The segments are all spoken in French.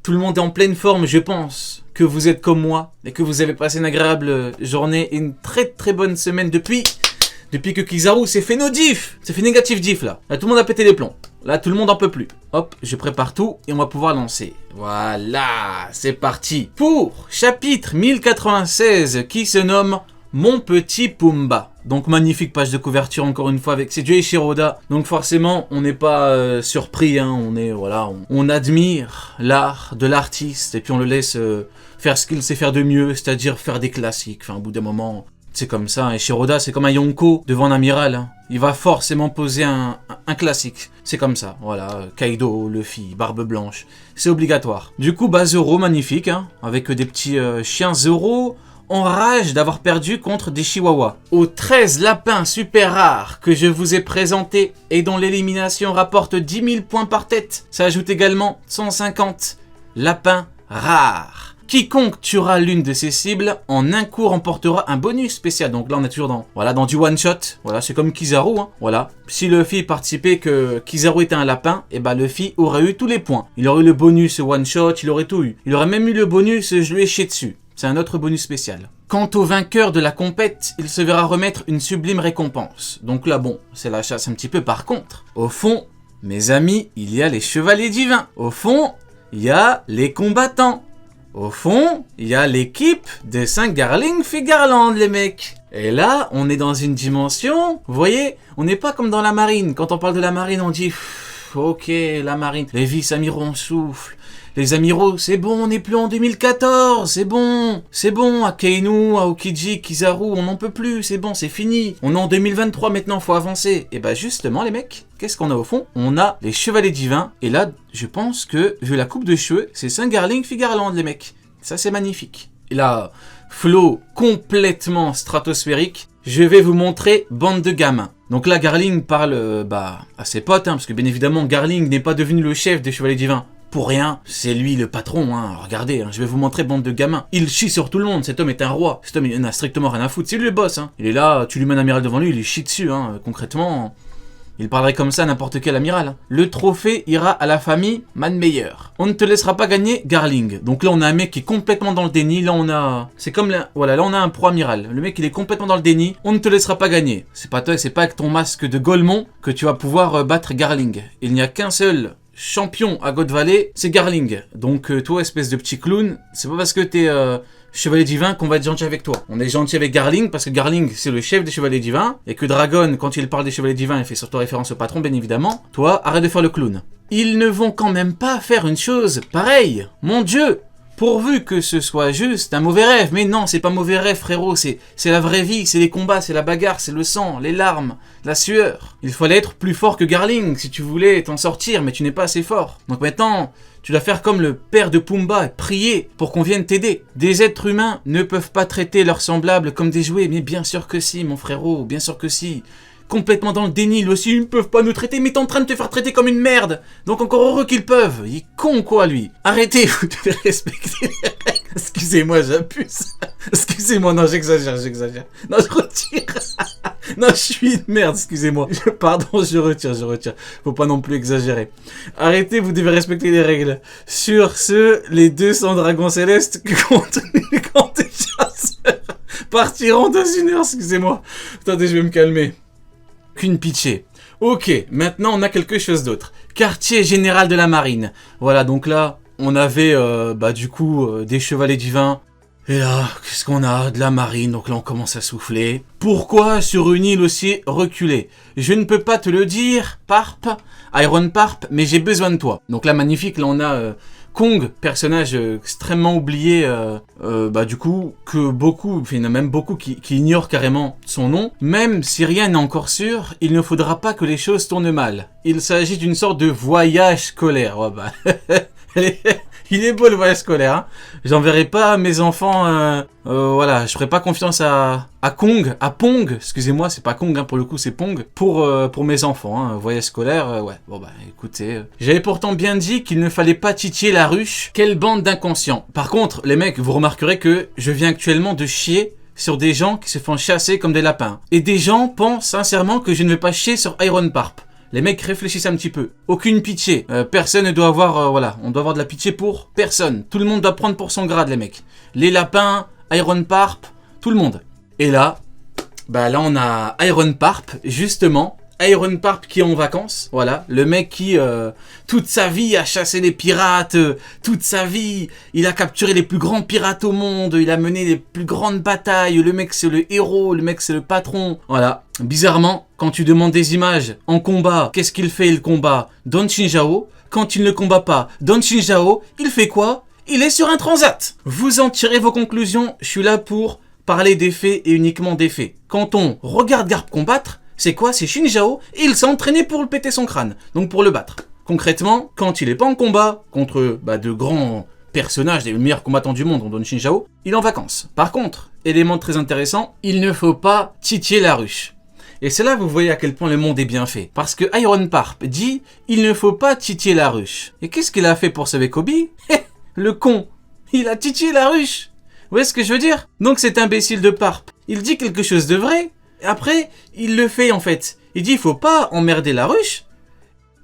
Tout le monde est en pleine forme, je pense que vous êtes comme moi et que vous avez passé une agréable journée et une très très bonne semaine depuis que Kizaru s'est fait no-diff. C'est fait négatif diff là. Là tout le monde a pété les plombs. Là tout le monde en peut plus. Hop, je prépare tout et on va pouvoir lancer. Voilà, c'est parti pour chapitre 1096 qui se nomme Mon Petit Pumba. Donc magnifique page de couverture encore une fois avec c'est du Eiichiro-Oda. Donc forcément on n'est pas surpris, hein. On admire l'art de l'artiste et puis on le laisse faire ce qu'il sait faire de mieux, c'est-à-dire faire des classiques. Enfin au bout d'un moment, c'est comme ça. Hein. Eiichiro-Oda c'est comme un Yonko devant un amiral. Hein. Il va forcément poser un classique. C'est comme ça. Voilà, Kaido, Luffy, Barbe Blanche, c'est obligatoire. Du coup Zoro magnifique, hein, avec des petits chiens. Zoro en rage d'avoir perdu contre des chihuahuas. Aux 13 lapins super rares que je vous ai présentés et dont l'élimination rapporte 10 000 points par tête, ça ajoute également 150 lapins rares. Quiconque tuera l'une de ces cibles en un coup remportera un bonus spécial. Donc là on est toujours dans du one shot. Voilà, c'est comme Kizaru. Hein. Voilà. Si Luffy participait que Kizaru était un lapin, et Luffy aurait eu tous les points. Il aurait eu le bonus one shot, il aurait tout eu. Il aurait même eu le bonus je lui ai chié dessus. C'est un autre bonus spécial. Quant au vainqueur de la compète, il se verra remettre une sublime récompense. Donc là, bon, c'est la chasse un petit peu par contre. Au fond, mes amis, il y a les chevaliers divins. Au fond, il y a les combattants. Au fond, il y a l'équipe des 5 Garling Figarland, les mecs. Et là, on est dans une dimension, vous voyez, on n'est pas comme dans la marine. Quand on parle de la marine, on dit, ok, la marine, les vice-amiraux, on souffle. Les amiraux, c'est bon, on n'est plus en 2014, c'est bon, à Keinu, à Okiji, Kizaru, on n'en peut plus, c'est bon, c'est fini. On est en 2023 maintenant, faut avancer. Et justement les mecs, qu'est-ce qu'on a au fond? On a les chevaliers divins, et là, je pense que, vu la coupe de cheveux, c'est Saint-Garling Figarland les mecs. Ça c'est magnifique. Et là, flow complètement stratosphérique, je vais vous montrer bande de gamins. Donc là, Garling parle à ses potes, hein, parce que bien évidemment, Garling n'est pas devenu le chef des chevaliers divins. Pour rien, c'est lui le patron, hein. Regardez, hein, je vais vous montrer bande de gamins. Il chie sur tout le monde, cet homme est un roi. Cet homme, il n'a strictement rien à foutre, c'est lui le boss, hein. Il est là, tu lui mets un amiral devant lui, il lui chie dessus, hein. Concrètement, il parlerait comme ça à n'importe quel amiral. Hein. Le trophée ira à la famille Manmeyer. On ne te laissera pas gagner Garling. Donc là, on a un mec qui est complètement dans le déni, là on a... C'est comme, là on a un pro-amiral. Le mec, il est complètement dans le déni, on ne te laissera pas gagner. C'est pas toi, c'est pas avec ton masque de Golemon que tu vas pouvoir battre Garling. Il n'y a qu'un seul champion à God Valley, c'est Garling. Donc toi, espèce de petit clown, c'est pas parce que t'es chevalier divin qu'on va être gentil avec toi. On est gentil avec Garling parce que Garling c'est le chef des chevaliers divins et que Dragon, quand il parle des chevaliers divins, il fait surtout référence au patron bien évidemment. Toi, arrête de faire le clown. Ils ne vont quand même pas faire une chose pareille. Mon Dieu! Pourvu que ce soit juste un mauvais rêve. Mais non, c'est pas mauvais rêve, frérot. C'est la vraie vie, c'est les combats, c'est la bagarre, c'est le sang, les larmes, la sueur. Il fallait être plus fort que Garling si tu voulais t'en sortir, mais tu n'es pas assez fort. Donc maintenant, tu dois faire comme le père de Pumba et prier pour qu'on vienne t'aider. Des êtres humains ne peuvent pas traiter leurs semblables comme des jouets. Mais bien sûr que si, mon frérot, bien sûr que si. Complètement dans le déni, ils aussi, ils ne peuvent pas nous traiter, mais t'es en train de te faire traiter comme une merde. Donc encore heureux qu'ils peuvent. Il est con quoi, lui. Arrêtez, vous devez respecter les règles. Excusez-moi, j'abuse. Excusez-moi, non, j'exagère. Non, je retire. Non, je suis une merde, excusez-moi. Pardon, je retire. Faut pas non plus exagérer. Arrêtez, vous devez respecter les règles. Sur ce, les 200 dragons célestes qui contenus quand tes chasseurs partiront dans 1 heure, excusez-moi. Attendez, je vais me calmer. Qu'une pitié. Ok, maintenant on a quelque chose d'autre. Quartier général de la marine. Voilà, donc là, on avait des chevaliers divins. Et là, qu'est-ce qu'on a? De la marine, donc là on commence à souffler. Pourquoi sur une île aussi reculée? Je ne peux pas te le dire, Parp, Iron Parp, mais j'ai besoin de toi. Donc là, magnifique, là on a... Kong, personnage extrêmement oublié, que beaucoup, il y en a même beaucoup qui ignorent carrément son nom. Même si rien n'est encore sûr, il ne faudra pas que les choses tournent mal. Il s'agit d'une sorte de voyage scolaire. Oh il est beau le voyage scolaire. Hein. J'enverrai pas mes enfants. Je ferai pas confiance à Kong, à Pong. Excusez-moi, c'est pas Kong hein, pour le coup, c'est Pong pour mes enfants. Hein. Voyage scolaire, ouais. Bon écoutez, j'avais pourtant bien dit qu'il ne fallait pas titiller la ruche. Quelle bande d'inconscients. Par contre, les mecs, vous remarquerez que je viens actuellement de chier sur des gens qui se font chasser comme des lapins. Et des gens pensent sincèrement que je ne vais pas chier sur Iron Parp. Les mecs réfléchissent un petit peu. Aucune pitié. Personne ne doit avoir, voilà, on doit avoir de la pitié pour personne. Tout le monde doit prendre pour son grade, les mecs. Les lapins, Iron Parp, tout le monde. Et là, bah là on a Iron Parp, justement. Iron Parp qui est en vacances, voilà, le mec qui toute sa vie a chassé les pirates, toute sa vie il a capturé les plus grands pirates au monde, il a mené les plus grandes batailles, le mec c'est le héros, le mec c'est le patron, voilà. Bizarrement, quand tu demandes des images en combat, qu'est-ce qu'il fait le combat? Don Chinjao, quand il ne combat pas, Don Chinjao, il fait quoi? Il est sur un transat. Vous en tirez vos conclusions, je suis là pour parler des faits et uniquement des faits. Quand on regarde Garp combattre, c'est quoi? C'est Chinjao et il s'est entraîné pour le péter son crâne, donc pour le battre. Concrètement, quand il est pas en combat contre de grands personnages, des meilleurs combattants du monde, on donne Chinjao, il est en vacances. Par contre, élément très intéressant, il ne faut pas titiller la ruche. Et c'est là que vous voyez à quel point le monde est bien fait. Parce que Iron Parp dit, il ne faut pas titiller la ruche. Et qu'est-ce qu'il a fait pour sauver Kobe? Le con, il a titillé la ruche. Vous voyez ce que je veux dire? Donc cet imbécile de Parp, il dit quelque chose de vrai. Après, il le fait en fait. Il dit, il faut pas emmerder la ruche.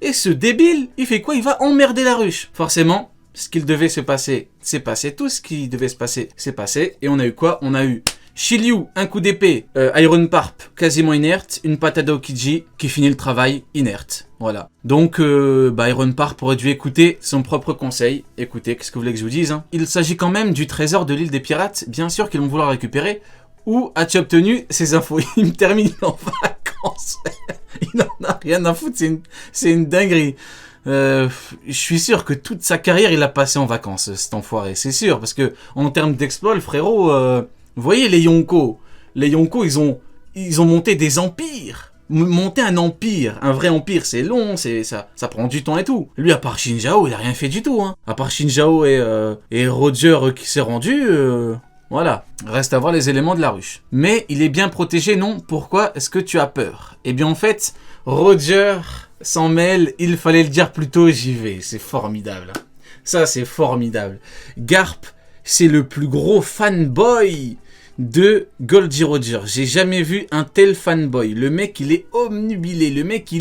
Et ce débile, il fait quoi? Il va emmerder la ruche. Forcément, ce qu'il devait se passer, c'est passé. Tout ce qui devait se passer, c'est passé. Et on a eu quoi? On a eu Shiryu, un coup d'épée, Iron Parp, quasiment inerte, une patate Aokiji qui finit le travail inerte. Voilà. Donc, Iron Parp aurait dû écouter son propre conseil. Écoutez, qu'est-ce que vous voulez que je vous dise, hein? Il s'agit quand même du trésor de l'île des pirates. Bien sûr qu'ils vont vouloir récupérer. Où as-tu obtenu ces infos? Il me termine en vacances. Il n'en a rien à foutre, c'est une dinguerie. Je suis sûr que toute sa carrière, il a passé en vacances, cet enfoiré. C'est sûr, parce que en termes d'exploit, le frérot... vous voyez les Yonko? Les Yonko, ils ont monté des empires. Monter un empire, un vrai empire, c'est long, ça prend du temps et tout. Lui, à part Chinjao, il a rien fait du tout. Hein. À part Chinjao et Roger qui s'est rendu... Voilà, reste à voir les éléments de la ruche. Mais il est bien protégé, non? Pourquoi est-ce que tu as peur? Eh bien en fait, Roger s'en mêle, il fallait le dire plus tôt, j'y vais. C'est formidable. Ça, c'est formidable. Garp, c'est le plus gros fanboy de Goldie Roger. J'ai jamais vu un tel fanboy. Le mec, il est omnubilé. Le mec,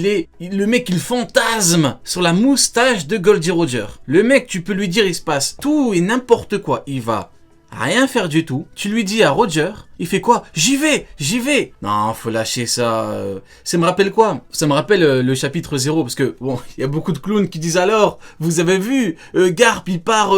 il fantasme sur la moustache de Goldie Roger. Le mec, tu peux lui dire, il se passe tout et n'importe quoi. Il va... rien faire du tout. Tu lui dis à Roger, il fait quoi? J'y vais. Non, faut lâcher ça. Ça me rappelle quoi? Ça me rappelle le chapitre 0, parce que, bon, il y a beaucoup de clowns qui disent alors, vous avez vu, Garp, il part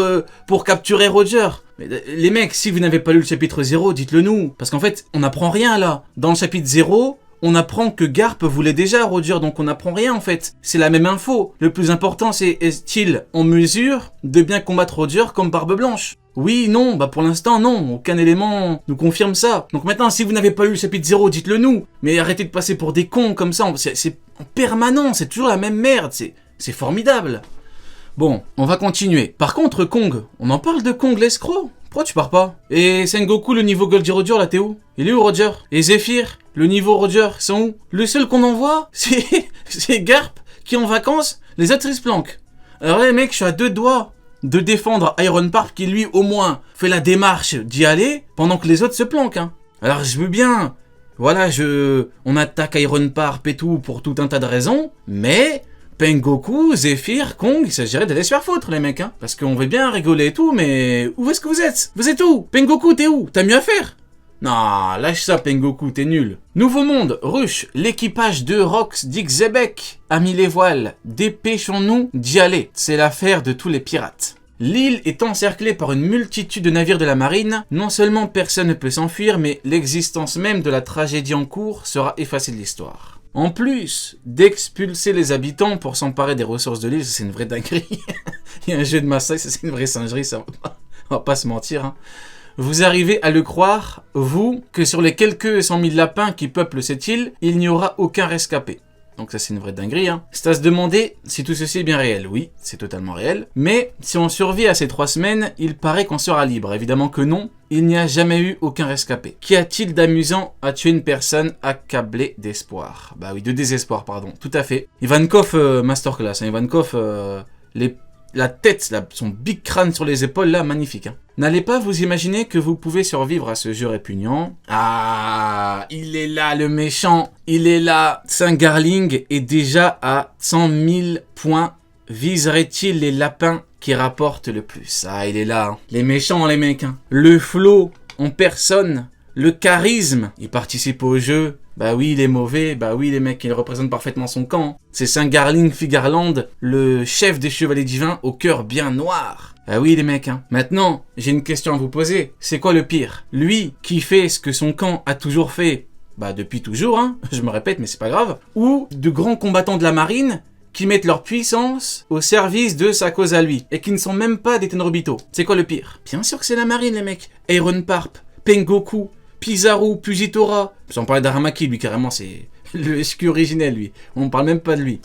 pour capturer Roger. Mais, les mecs, si vous n'avez pas lu le chapitre 0, dites-le nous. Parce qu'en fait, on n'apprend rien là. Dans le chapitre 0, on apprend que Garp voulait déjà Roger, donc on n'apprend rien en fait. C'est la même info. Le plus important, c'est est-il en mesure de bien combattre Roger comme Barbe Blanche? Oui, non, pour l'instant, non. Aucun élément nous confirme ça. Donc maintenant, si vous n'avez pas lu le chapitre 0, dites-le nous. Mais arrêtez de passer pour des cons comme ça. C'est en permanent, c'est toujours la même merde. C'est formidable. Bon, on va continuer. Par contre, Kong, on en parle de Kong l'escroc? Pourquoi tu pars pas? Et Sengoku, le niveau Goldie Roger, là, t'es où? Il est où, Roger? Et Zephyr, le niveau Roger, ils sont où? Le seul qu'on envoie, c'est Garp qui est en vacances, les autres ils se planquent. Alors les mecs, je suis à deux doigts de défendre Iron Parp qui, lui, au moins, fait la démarche d'y aller, pendant que les autres se planquent, hein. Alors, je veux bien, voilà, on attaque Iron Parp et tout, pour tout un tas de raisons, mais... Pengoku, Zephyr, Kong, il s'agirait d'aller se faire foutre les mecs, hein. Parce qu'on veut bien rigoler et tout, mais où est-ce que vous êtes? Vous êtes où? Pengoku, t'es où? T'as mieux à faire? Non, lâche ça Pengoku, t'es nul. Nouveau monde, ruche, l'équipage de Rox d'Ixebek a mis les voiles. Dépêchons-nous d'y aller. C'est l'affaire de tous les pirates. L'île est encerclée par une multitude de navires de la marine. Non seulement personne ne peut s'enfuir, mais l'existence même de la tragédie en cours sera effacée de l'histoire. En plus d'expulser les habitants pour s'emparer des ressources de l'île, c'est une vraie dinguerie. Il y a un jeu de massacre, c'est une vraie singerie, ça on va pas se mentir. Hein. Vous arrivez à le croire, vous, que sur les quelques 100 000 lapins qui peuplent cette île, il n'y aura aucun rescapé. Donc ça c'est une vraie dinguerie. Hein. C'est à se demander si tout ceci est bien réel. Oui, c'est totalement réel. Mais si on survit à ces 3 semaines, il paraît qu'on sera libre. Évidemment que non. Il n'y a jamais eu aucun rescapé. Qu'y a-t-il d'amusant à tuer une personne accablée d'espoir? Bah oui, de désespoir, pardon. Tout à fait. Ivankov, masterclass. Hein. Ivankov, les la tête, son big crâne sur les épaules, là, magnifique. Hein. N'allez pas vous imaginer que vous pouvez survivre à ce jeu répugnant. Ah, il est là, le méchant. Il est là. Saint-Garling est déjà à 100 000 points. Viserait-il les lapins qui rapportent le plus? Ah, il est là. Hein. Les méchants, les mecs. Hein. Le flow en personne. Le charisme. Il participe au jeu. Bah oui, il est mauvais. Bah oui, les mecs, il représente parfaitement son camp. C'est Saint-Garling Figarland, le chef des chevaliers divins au cœur bien noir. Ah oui, les mecs, hein. Maintenant, j'ai une question à vous poser. C'est quoi le pire? Lui, qui fait ce que son camp a toujours fait, bah depuis toujours, hein. Je me répète, mais c'est pas grave. Ou de grands combattants de la marine qui mettent leur puissance au service de sa cause à lui. Et qui ne sont même pas des Tenryubito. C'est quoi le pire? Bien sûr que c'est la marine, les mecs. Ironparp, Pengoku, Pizarro, Pujitora. Sans parler d'Aramaki, lui, carrément, c'est le SQ originel, lui. On parle même pas de lui.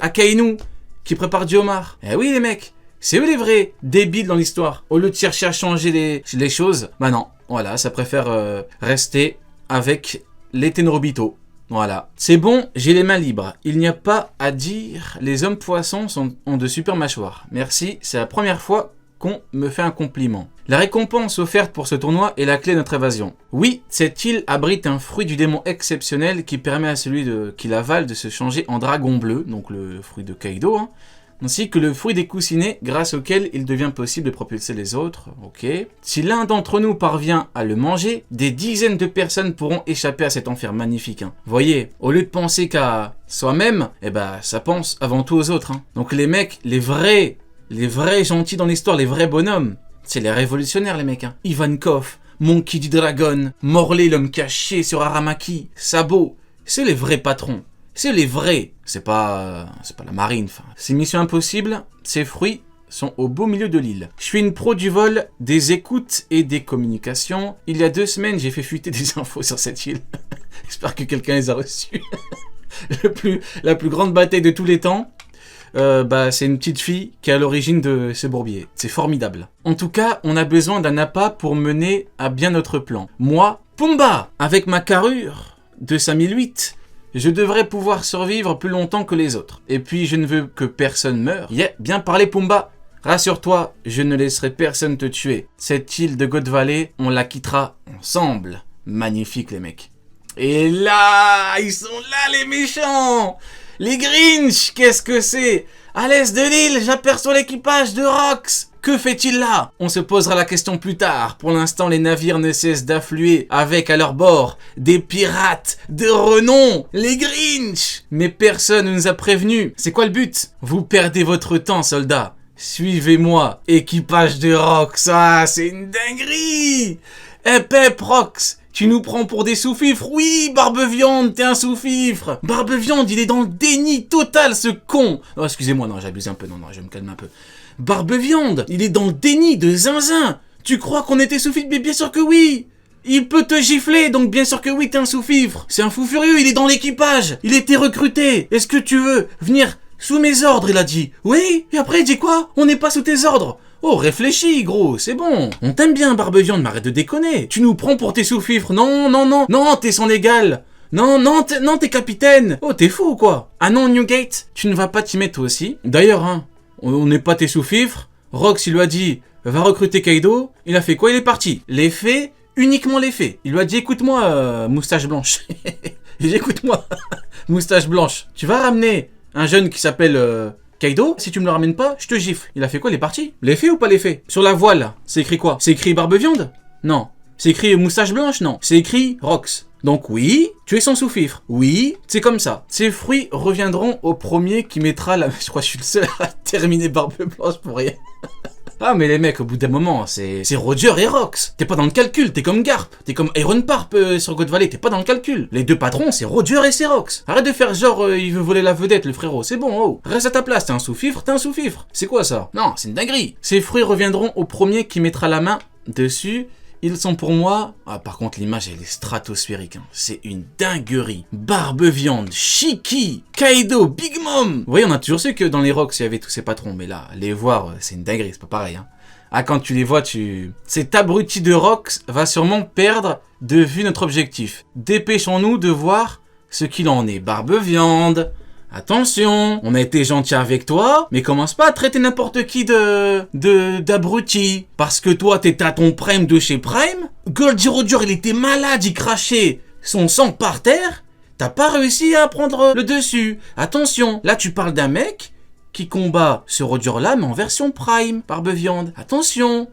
Akainu, qui prépare Diomar. Eh oui, les mecs. C'est eux les vrais débiles dans l'histoire. Au lieu de chercher à changer les choses, bah non, voilà, ça préfère rester avec les Tenryubito. Voilà. C'est bon, j'ai les mains libres. Il n'y a pas à dire, les hommes poissons ont de super mâchoires. Merci, c'est la première fois qu'on me fait un compliment. La récompense offerte pour ce tournoi est la clé de notre évasion. Oui, cette île abrite un fruit du démon exceptionnel qui permet à celui qui l'avale de se changer en dragon bleu, donc le fruit de Kaido, hein, ainsi que le fruit des coussinets grâce auquel il devient possible de propulser les autres. Ok. Si l'un d'entre nous parvient à le manger, des dizaines de personnes pourront échapper à cet enfer magnifique. Hein. Voyez, au lieu de penser qu'à soi-même, eh ben, ça pense avant tout aux autres. Hein. Donc les mecs, les vrais gentils dans l'histoire, les vrais bonhommes, c'est les révolutionnaires, les mecs. Hein. Ivankov, Monkey D. Dragon, Morley l'homme caché sur Aramaki, Sabo, c'est les vrais patrons. C'est les vrais. C'est pas la marine. Enfin, ces missions impossibles, ces fruits sont au beau milieu de l'île. Je suis une pro du vol, des écoutes et des communications. Il y a 2 semaines, j'ai fait fuiter des infos sur cette île. J'espère que quelqu'un les a reçues. La plus grande bataille de tous les temps. C'est une petite fille qui est à l'origine de ces bourbiers. C'est formidable. En tout cas, on a besoin d'un appât pour mener à bien notre plan. Moi, Pumba, avec ma carrure de 5008, je devrais pouvoir survivre plus longtemps que les autres. Et puis, je ne veux que personne meure. Yeah, bien parlé, Pumba. Rassure-toi, je ne laisserai personne te tuer. Cette île de God Valley, on la quittera ensemble. Magnifique, les mecs. Et là, ils sont là, les méchants. Les Grinch, qu'est-ce que c'est? À l'est de l'île, j'aperçois l'équipage de Rox. Que fait-il là? On se posera la question plus tard. Pour l'instant, les navires ne cessent d'affluer avec à leur bord des pirates de renom, les Grinch. Mais personne ne nous a prévenus. C'est quoi le but? Vous perdez votre temps, soldats. Suivez-moi, équipage de Rox. Ah, c'est une dinguerie. Épais, Rox. Tu nous prends pour des sous-fifres? Oui, Barbe-Viande, t'es un sous-fifre. Barbe-Viande, il est dans le déni total, ce con. Oh, excusez-moi, non, j'abuse un peu. Non, je vais me calmer un peu. Barbe-Viande, il est dans le déni de zinzin. Tu crois qu'on était sous-fifre? Mais bien sûr que oui. Il peut te gifler, donc bien sûr que oui, t'es un sous-fifre. C'est un fou furieux, il est dans l'équipage. Il était recruté. Est-ce que tu veux venir sous mes ordres? Il a dit. Oui, et après il dit quoi? On n'est pas sous tes ordres. Oh, réfléchis, gros, c'est bon. On t'aime bien, Barbe-Viande, mais arrête de déconner. Tu nous prends pour tes sous-fifres. Non, non, non. Non, t'es son égal. Non, t'es capitaine. Oh, t'es fou ou quoi? Ah non, Newgate, tu ne vas pas t'y mettre toi aussi. D'ailleurs, hein, on n'est pas tes sous-fifres. Rox, il lui a dit, va recruter Kaido. Il a fait quoi? Il est parti. Les faits, uniquement les faits. Il lui a dit, écoute-moi, moustache blanche. Il dit, écoute-moi, moustache blanche. Tu vas ramener un jeune qui s'appelle... Kaido, si tu me le ramènes pas, je te gifle. Il a fait quoi? Il est parti. Les faits ou pas les faits? Sur la voile, là, c'est écrit quoi? C'est écrit Barbe-Viande? Non. C'est écrit moustache blanche? Non. C'est écrit Rox. Donc oui, tu es son sous-fifre. Oui, c'est comme ça. Ces fruits reviendront au premier qui mettra la... Je crois que je suis le seul à terminer Barbe Blanche pour rien. Ah mais les mecs, au bout d'un moment, c'est Roger et Rox. T'es pas dans le calcul, t'es comme Garp. T'es comme Ironparp sur God Valley, t'es pas dans le calcul. Les deux patrons, c'est Roger et c'est Rox. Arrête de faire genre, il veut voler la vedette, le frérot. C'est bon, oh. Reste à ta place, t'es un sous-fifre, t'es un sous-fifre. C'est quoi ça? Non, c'est une dinguerie. Ces fruits reviendront au premier qui mettra la main dessus. Ils sont pour moi... Ah, par contre, l'image, elle est stratosphérique. Hein. C'est une dinguerie. Barbe-Viande, Shiki, Kaido, Big Mom. Vous voyez, on a toujours su que dans les Rox, il y avait tous ces patrons. Mais là, les voir, c'est une dinguerie. C'est pas pareil. Hein. Ah, quand tu les vois, Cet abruti de Rox va sûrement perdre de vue notre objectif. Dépêchons-nous de voir ce qu'il en est. Barbe-Viande. Attention, on a été gentil avec toi, mais commence pas à traiter n'importe qui d'abruti. Parce que toi, t'es à ton prime de chez Prime. Goldie Roger, il était malade, il crachait son sang par terre. T'as pas réussi à prendre le dessus. Attention, là tu parles d'un mec qui combat ce Roger là, mais en version Prime, Barbe-Viande. Attention.